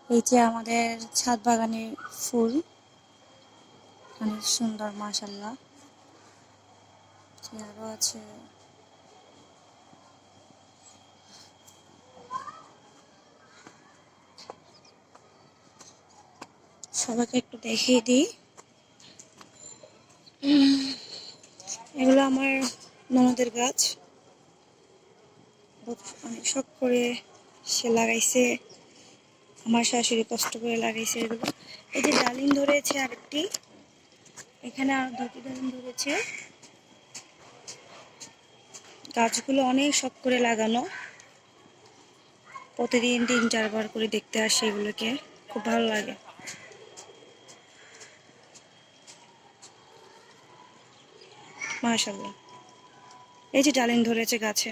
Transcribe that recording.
এই যে আমাদের ছাদ বাগানের ফুল, অনেক সুন্দর মাশাআল্লাহ। আরো আছে, সবাইকে একটু দেখিয়ে দিই। এগুলো আমার ননদের গাছ, অনেক শখ করে সে লাগাইছে। আমার শাশুড়ি কষ্ট করে লাগাইছে এগুলো। এই যে ডালিম ধরেছে আরেকটি, এখানে আর দুটি ডালিম ধরেছে। গাছগুলো অনেক শখ করে লাগানো, প্রতিদিন 3-4 বার করে দেখতে আসে এগুলোকে, খুব ভালো লাগে। মাশাআল্লাহ, এই যে ডালিম ধরেছে গাছে।